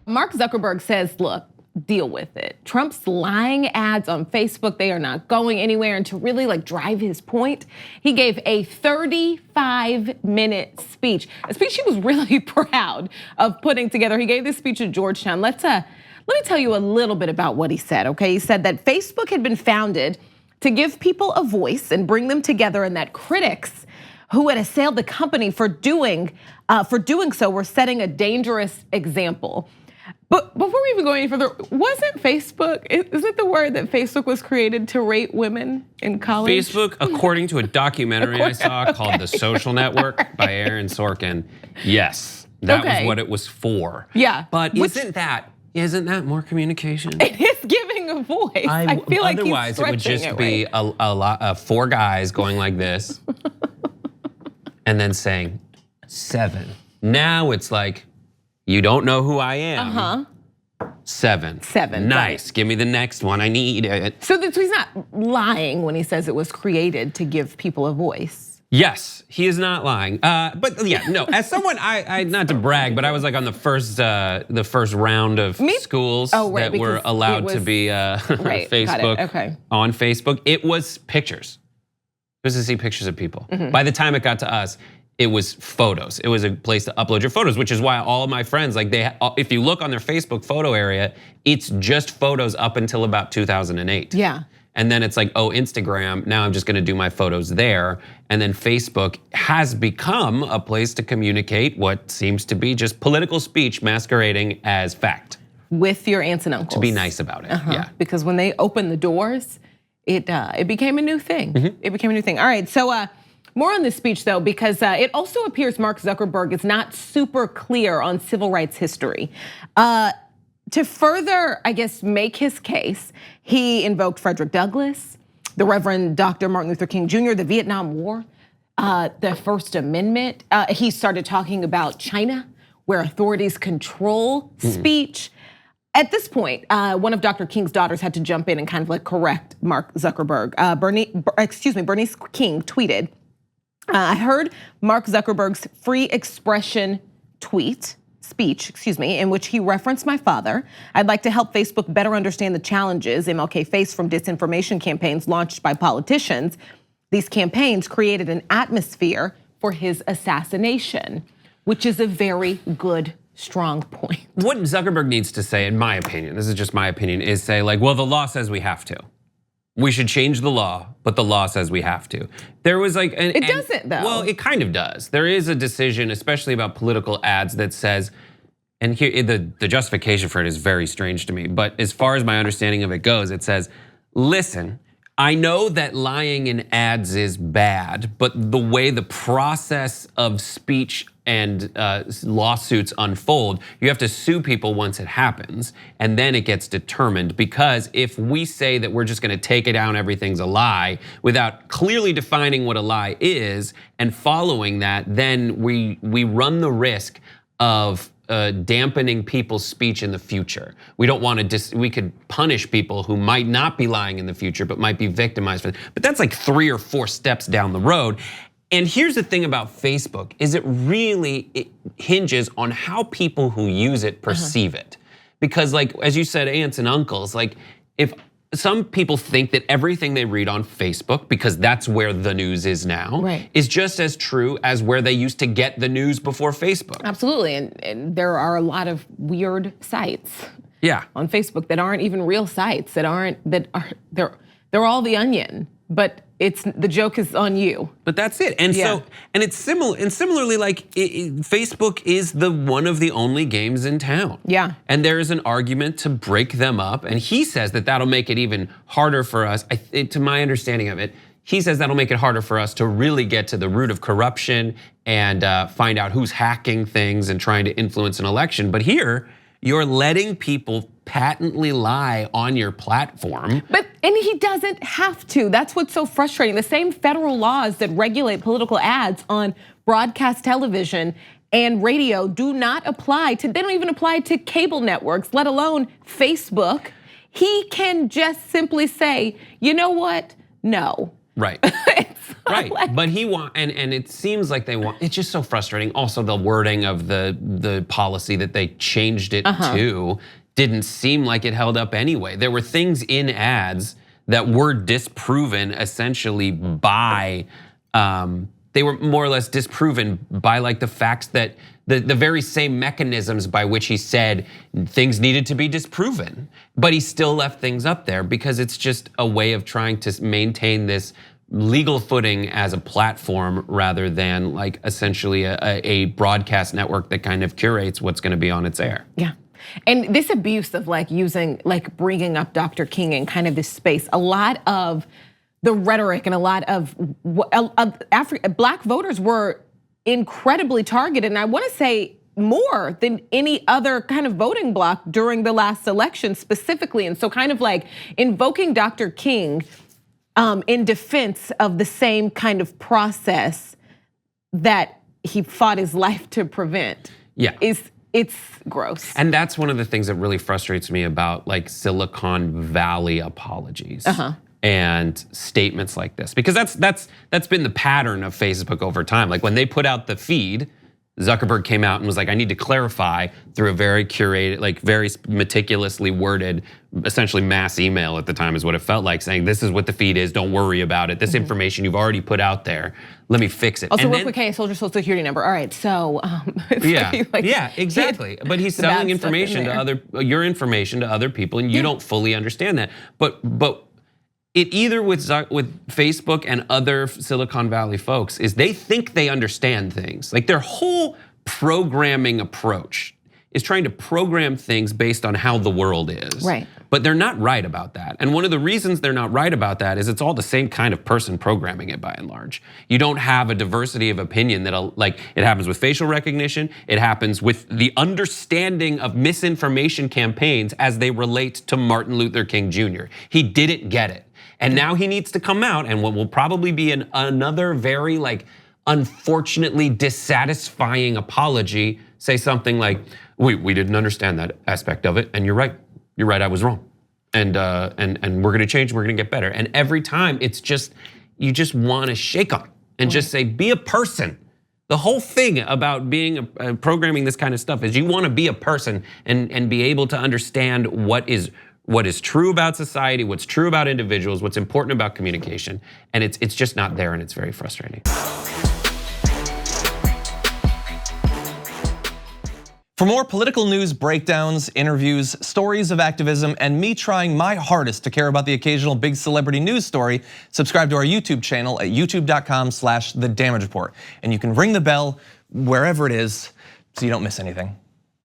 Mark Zuckerberg says, look, deal with it. Trump's lying ads on Facebook, they are not going anywhere. And to really drive his point, he gave a 35-minute speech, a speech he was really proud of putting together. He gave this speech at Georgetown. Let me tell you a little bit about what he said, okay? He said that Facebook had been founded to give people a voice and bring them together, and that critics who had assailed the company for doing so were setting a dangerous example. But before we even go any further, wasn't Facebook, is it the word that Facebook was created to rate women in college? Facebook, according to a documentary I saw called The Social Network by Aaron Sorkin, yes, that was what it was for. Yeah. But isn't that more communication? It is giving a voice. I feel like otherwise it would just be a lot of 4 guys going like this and then saying 7. Now it's like, you don't know who I am. 7. Nice. Right. Give me the next one. I need it. So he's not lying when he says it was created to give people a voice. Yes, he is not lying. But yeah, no. As someone, I not to brag, but I was on the first round of schools that were allowed to be Facebook on Facebook. It was pictures. It was to see pictures of people. By the time it got to us, it was photos. It was a place to upload your photos, which is why all of my friends, if you look on their Facebook photo area, it's just photos up until about 2008. Yeah. And then it's Instagram, now I'm just gonna do my photos there. And then Facebook has become a place to communicate what seems to be just political speech masquerading as fact. With your aunts and uncles. To be nice about it, yeah. Because when they opened the doors, it became a new thing. It became a new thing. All right, so more on this speech though, because it also appears Mark Zuckerberg is not super clear on civil rights history. To further, I guess, make his case, he invoked Frederick Douglass, the Reverend Dr. Martin Luther King Jr., the Vietnam War, the First Amendment. He started talking about China, where authorities control speech. At this point, one of Dr. King's daughters had to jump in and kind of correct Mark Zuckerberg. Bernice King tweeted, I heard Mark Zuckerberg's free expression speech, in which he referenced my father. I'd like to help Facebook better understand the challenges MLK faced from disinformation campaigns launched by politicians. These campaigns created an atmosphere for his assassination, which is a very good, strong point. What Zuckerberg needs to say, in my opinion, this is just my opinion, is say well, the law says we have to. We should change the law, but the law says we have to. There was it doesn't though. Well, it kind of does. There is a decision, especially about political ads, that says, and here the justification for it is very strange to me, but as far as my understanding of it goes, it says, listen, I know that lying in ads is bad, but the way the process of speech and lawsuits unfold, you have to sue people once it happens, and then it gets determined. Because if we say that we're just gonna take it down, everything's a lie, without clearly defining what a lie is and following that, then we run the risk of dampening people's speech in the future. We don't want to, we could punish people who might not be lying in the future, but might be victimized for it. But that's 3 or 4 steps down the road. And here's the thing about Facebook, is it hinges on how people who use it perceive it. Because as you said, aunts and uncles, if some people think that everything they read on Facebook, because that's where the news is now, is just as true as where they used to get the news before Facebook. Absolutely, and there are a lot of weird sites on Facebook that aren't even real sites, they're all the Onion, but the joke is on you. But that's it, and it's similar, and similarly, Facebook is one of the only games in town. Yeah. And there is an argument to break them up, and he says that that'll make it even harder for us. To my understanding of it, he says that'll make it harder for us to really get to the root of corruption and find out who's hacking things and trying to influence an election. But here, you're letting people patently lie on your platform. And he doesn't have to. That's what's so frustrating. The same federal laws that regulate political ads on broadcast television and radio do not apply to, they don't even apply to cable networks, let alone Facebook. He can just simply say, you know what? No. Right. Right, but and it seems like they want, it's just so frustrating. Also, the wording of the policy that they changed it to didn't seem like it held up anyway. There were things in ads that were disproven essentially by, they were more or less disproven by like the facts that the very same mechanisms by which he said things needed to be disproven. But he still left things up there because it's just a way of trying to maintain this legal footing as a platform rather than like essentially a broadcast network that kind of curates what's gonna be on its air. Yeah. And this abuse of like bringing up Dr. King in kind of this space, a lot of the rhetoric and a lot of Black voters were incredibly targeted. And I wanna say more than any other kind of voting bloc during the last election specifically. And so kind of like invoking Dr. King in defense of the same kind of process that he fought his life to prevent. Yeah. It's gross. And that's one of the things that really frustrates me about like Silicon Valley apologies. And statements like this, because that's been the pattern of Facebook over time. Like when they put out the feed, Zuckerberg came out and was like, I need to clarify through a very curated, like very meticulously worded, essentially mass email at the time is what it felt like, saying this is what the feed is, don't worry about it. This information you've already put out there, let me fix it. Also work with KSoldier Social Security number. All right, so. Yeah, exactly. But he's selling information to your information to other people and you don't fully understand that. But it either with Facebook and other Silicon Valley folks is they think they understand things. Like their whole programming approach is trying to program things based on how the world is. Right. But they're not right about that. And one of the reasons they're not right about that is it's all the same kind of person programming it by and large. You don't have a diversity of opinion that like it happens with facial recognition, it happens with the understanding of misinformation campaigns as they relate to Martin Luther King Jr. He didn't get it. And now he needs to come out and what will probably be another very like unfortunately dissatisfying apology, say something like, we didn't understand that aspect of it and you're right, I was wrong. And we're gonna change, we're gonna get better. And every time it's just, you just wanna shake them and just say, be a person. The whole thing about being programming this kind of stuff is you wanna be a person and be able to understand what is true about society, what's true about individuals, what's important about communication, and it's just not there and it's very frustrating. For more political news breakdowns, interviews, stories of activism, and me trying my hardest to care about the occasional big celebrity news story, subscribe to our YouTube channel at youtube.com/thedamagereport. And you can ring the bell wherever it is so you don't miss anything.